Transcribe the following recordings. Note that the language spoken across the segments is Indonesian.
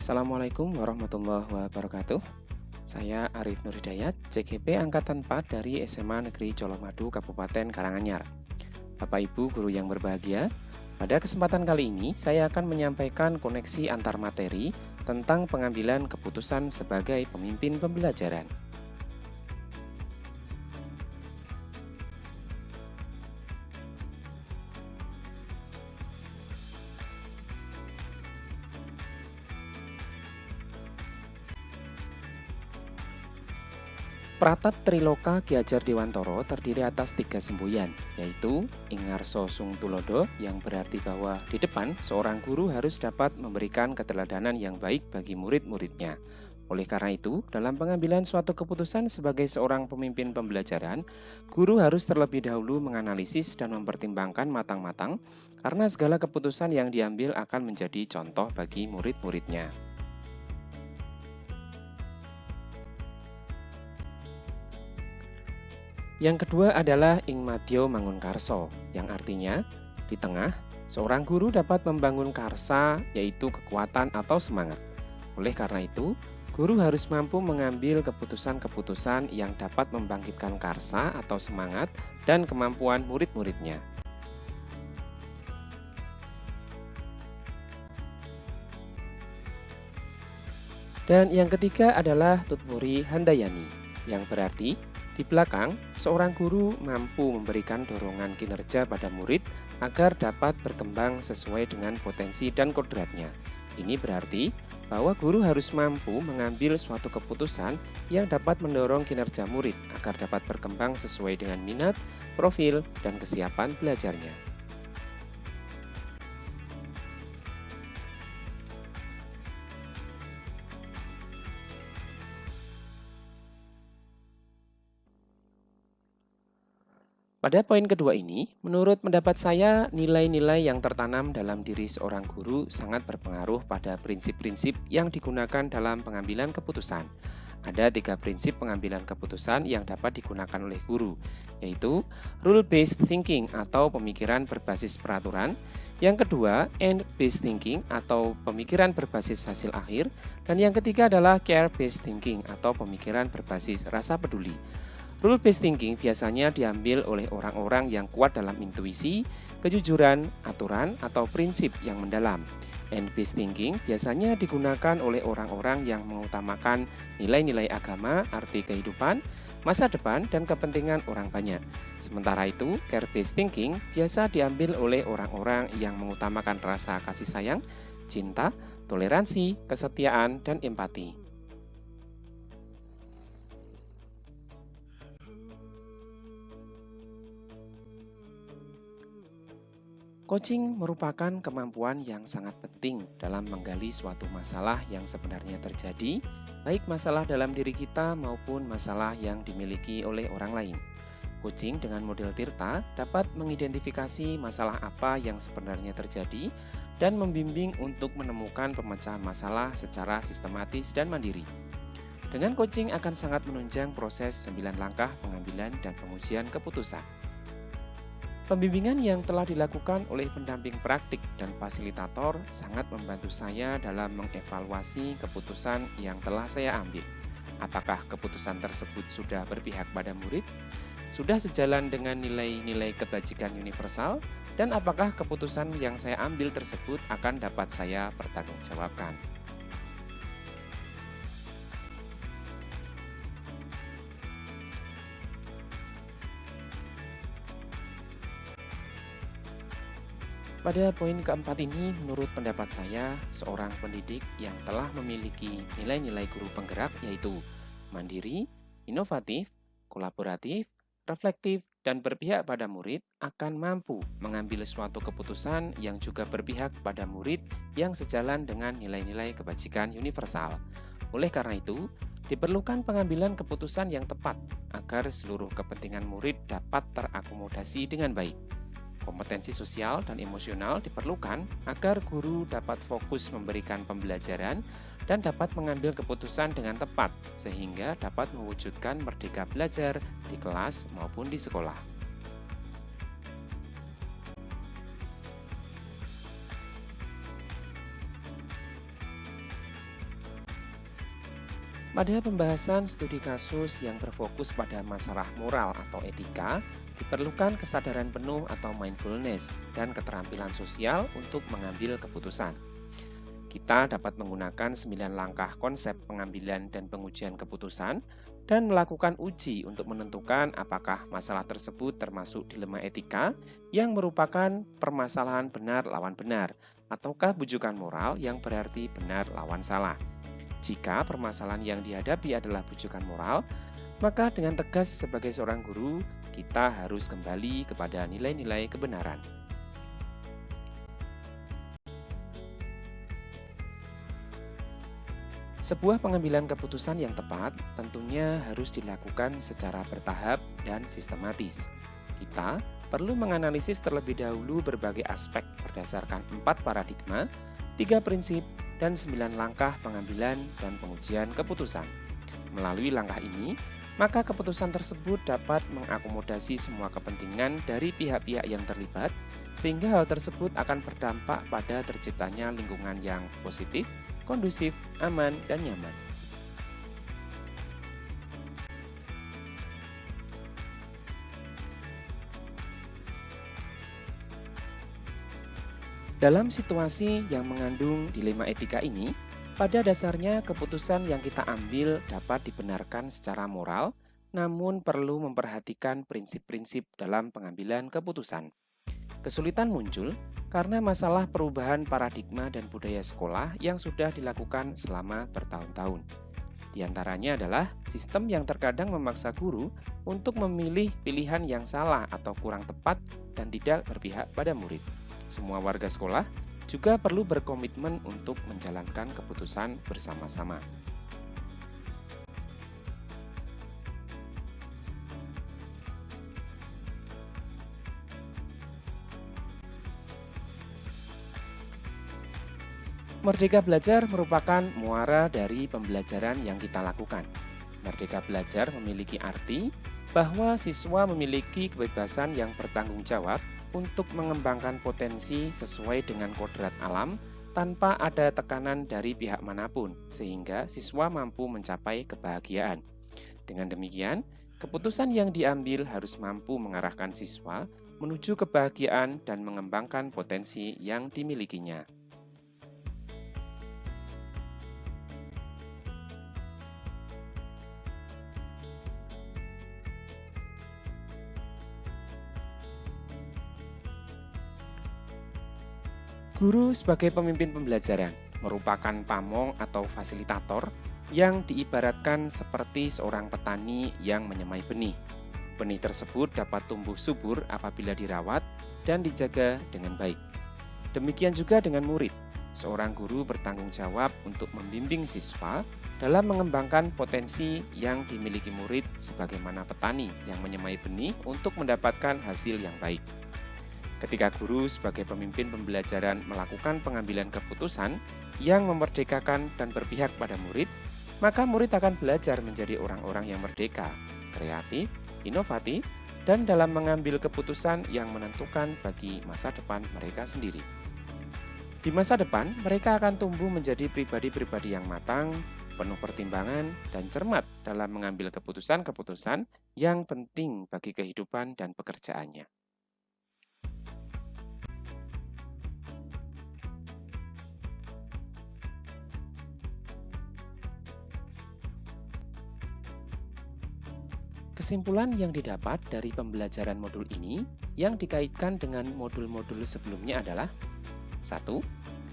Assalamualaikum warahmatullahi wabarakatuh. Saya Arif Nur Hidayat, CGP Angkatan 4 dari SMA Negeri Colomadu, Kabupaten Karanganyar. Bapak Ibu guru yang berbahagia, pada kesempatan kali ini saya akan menyampaikan koneksi antar materi tentang pengambilan keputusan sebagai pemimpin pembelajaran. Pratap Triloka Ki Hajar Dewantoro terdiri atas 3 semboyan, yaitu Ingarso Sung Tulodo yang berarti bahwa di depan seorang guru harus dapat memberikan keteladanan yang baik bagi murid-muridnya. Oleh karena itu, dalam pengambilan suatu keputusan sebagai seorang pemimpin pembelajaran, guru harus terlebih dahulu menganalisis dan mempertimbangkan matang-matang karena segala keputusan yang diambil akan menjadi contoh bagi murid-muridnya. Yang kedua adalah Ingmadyo Mangunkarso, yang artinya di tengah, seorang guru dapat membangun karsa, yaitu kekuatan atau semangat. Oleh karena itu, guru harus mampu mengambil keputusan-keputusan yang dapat membangkitkan karsa atau semangat dan kemampuan murid-muridnya. Dan yang ketiga adalah Tutmuri Handayani, yang berarti di belakang, seorang guru mampu memberikan dorongan kinerja pada murid agar dapat berkembang sesuai dengan potensi dan kodratnya. Ini berarti bahwa guru harus mampu mengambil suatu keputusan yang dapat mendorong kinerja murid agar dapat berkembang sesuai dengan minat, profil, dan kesiapan belajarnya. Pada poin kedua ini, menurut pendapat saya, nilai-nilai yang tertanam dalam diri seorang guru sangat berpengaruh pada prinsip-prinsip yang digunakan dalam pengambilan keputusan. Ada 3 prinsip pengambilan keputusan yang dapat digunakan oleh guru, yaitu rule-based thinking atau pemikiran berbasis peraturan, yang kedua end-based thinking atau pemikiran berbasis hasil akhir, dan yang ketiga adalah care-based thinking atau pemikiran berbasis rasa peduli. Rule-based thinking biasanya diambil oleh orang-orang yang kuat dalam intuisi, kejujuran, aturan, atau prinsip yang mendalam. End-based thinking biasanya digunakan oleh orang-orang yang mengutamakan nilai-nilai agama, arti kehidupan, masa depan, dan kepentingan orang banyak. Sementara itu, care-based thinking biasa diambil oleh orang-orang yang mengutamakan rasa kasih sayang, cinta, toleransi, kesetiaan, dan empati. Coaching merupakan kemampuan yang sangat penting dalam menggali suatu masalah yang sebenarnya terjadi, baik masalah dalam diri kita maupun masalah yang dimiliki oleh orang lain. Coaching dengan model Tirta dapat mengidentifikasi masalah apa yang sebenarnya terjadi dan membimbing untuk menemukan pemecahan masalah secara sistematis dan mandiri. Dengan coaching akan sangat menunjang proses 9 langkah pengambilan dan pengujian keputusan. Pembimbingan yang telah dilakukan oleh pendamping praktik dan fasilitator sangat membantu saya dalam mengevaluasi keputusan yang telah saya ambil. Apakah keputusan tersebut sudah berpihak pada murid? Sudah sejalan dengan nilai-nilai kebajikan universal? Dan apakah keputusan yang saya ambil tersebut akan dapat saya pertanggungjawabkan? Pada poin keempat ini, menurut pendapat saya, seorang pendidik yang telah memiliki nilai-nilai guru penggerak yaitu mandiri, inovatif, kolaboratif, reflektif, dan berpihak pada murid akan mampu mengambil suatu keputusan yang juga berpihak pada murid yang sejalan dengan nilai-nilai kebajikan universal. Oleh karena itu, diperlukan pengambilan keputusan yang tepat agar seluruh kepentingan murid dapat terakomodasi dengan baik. Kompetensi sosial dan emosional diperlukan agar guru dapat fokus memberikan pembelajaran dan dapat mengambil keputusan dengan tepat, sehingga dapat mewujudkan merdeka belajar di kelas maupun di sekolah. Pada pembahasan studi kasus yang berfokus pada masalah moral atau etika, diperlukan kesadaran penuh atau mindfulness dan keterampilan sosial untuk mengambil keputusan. Kita dapat menggunakan 9 langkah konsep pengambilan dan pengujian keputusan dan melakukan uji untuk menentukan apakah masalah tersebut termasuk dilema etika yang merupakan permasalahan benar lawan benar, ataukah bujukan moral yang berarti benar lawan salah. Jika permasalahan yang dihadapi adalah bujukan moral, maka dengan tegas sebagai seorang guru, kita harus kembali kepada nilai-nilai kebenaran. Sebuah pengambilan keputusan yang tepat tentunya harus dilakukan secara bertahap dan sistematis. Kita perlu menganalisis terlebih dahulu berbagai aspek berdasarkan 4 paradigma, 3 prinsip, dan 9 langkah pengambilan dan pengujian keputusan. Melalui langkah ini, maka keputusan tersebut dapat mengakomodasi semua kepentingan dari pihak-pihak yang terlibat, sehingga hal tersebut akan berdampak pada terciptanya lingkungan yang positif, kondusif, aman, dan nyaman. Dalam situasi yang mengandung dilema etika ini, pada dasarnya keputusan yang kita ambil dapat dibenarkan secara moral, namun perlu memperhatikan prinsip-prinsip dalam pengambilan keputusan. Kesulitan muncul karena masalah perubahan paradigma dan budaya sekolah yang sudah dilakukan selama bertahun-tahun. Di antaranya adalah sistem yang terkadang memaksa guru untuk memilih pilihan yang salah atau kurang tepat dan tidak berpihak pada murid. Semua warga sekolah juga perlu berkomitmen untuk menjalankan keputusan bersama-sama. Merdeka belajar merupakan muara dari pembelajaran yang kita lakukan. Merdeka belajar memiliki arti bahwa siswa memiliki kebebasan yang bertanggung jawab untuk mengembangkan potensi sesuai dengan kodrat alam tanpa ada tekanan dari pihak manapun, sehingga siswa mampu mencapai kebahagiaan. Dengan demikian, keputusan yang diambil harus mampu mengarahkan siswa menuju kebahagiaan dan mengembangkan potensi yang dimilikinya. Guru sebagai pemimpin pembelajaran merupakan pamong atau fasilitator yang diibaratkan seperti seorang petani yang menyemai benih. Benih tersebut dapat tumbuh subur apabila dirawat dan dijaga dengan baik. Demikian juga dengan murid. Seorang guru bertanggung jawab untuk membimbing siswa dalam mengembangkan potensi yang dimiliki murid sebagaimana petani yang menyemai benih untuk mendapatkan hasil yang baik. Ketika guru sebagai pemimpin pembelajaran melakukan pengambilan keputusan yang memerdekakan dan berpihak pada murid, maka murid akan belajar menjadi orang-orang yang merdeka, kreatif, inovatif, dan dalam mengambil keputusan yang menentukan bagi masa depan mereka sendiri. Di masa depan, mereka akan tumbuh menjadi pribadi-pribadi yang matang, penuh pertimbangan, dan cermat dalam mengambil keputusan-keputusan yang penting bagi kehidupan dan pekerjaannya. Kesimpulan yang didapat dari pembelajaran modul ini yang dikaitkan dengan modul-modul sebelumnya adalah 1.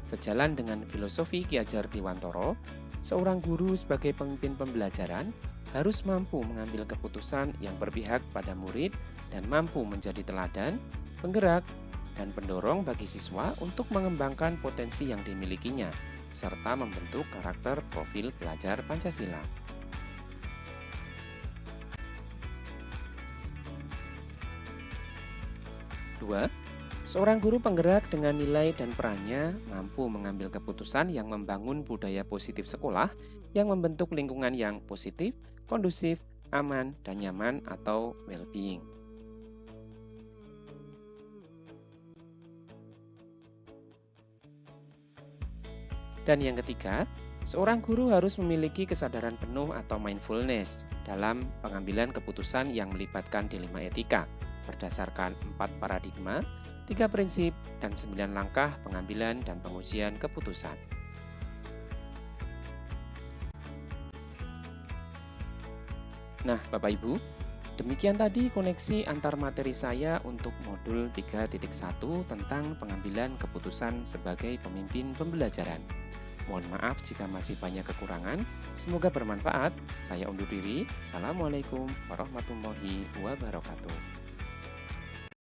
Sejalan dengan filosofi Ki Hajar Dewantara, seorang guru sebagai pemimpin pembelajaran harus mampu mengambil keputusan yang berpihak pada murid dan mampu menjadi teladan, penggerak, dan pendorong bagi siswa untuk mengembangkan potensi yang dimilikinya, serta membentuk karakter profil pelajar Pancasila. 2. Seorang guru penggerak dengan nilai dan perannya mampu mengambil keputusan yang membangun budaya positif sekolah yang membentuk lingkungan yang positif, kondusif, aman, dan nyaman atau well-being. Dan yang ketiga, Seorang guru harus memiliki kesadaran penuh atau mindfulness dalam pengambilan keputusan yang melibatkan dilema etika berdasarkan 4 paradigma, 3 prinsip, dan 9 langkah pengambilan dan pengujian keputusan. Nah, Bapak Ibu, demikian tadi koneksi antar materi saya untuk modul 3.1 tentang pengambilan keputusan sebagai pemimpin pembelajaran. Mohon maaf jika masih banyak kekurangan. Semoga bermanfaat. Saya undur diri. Assalamualaikum warahmatullahi wabarakatuh.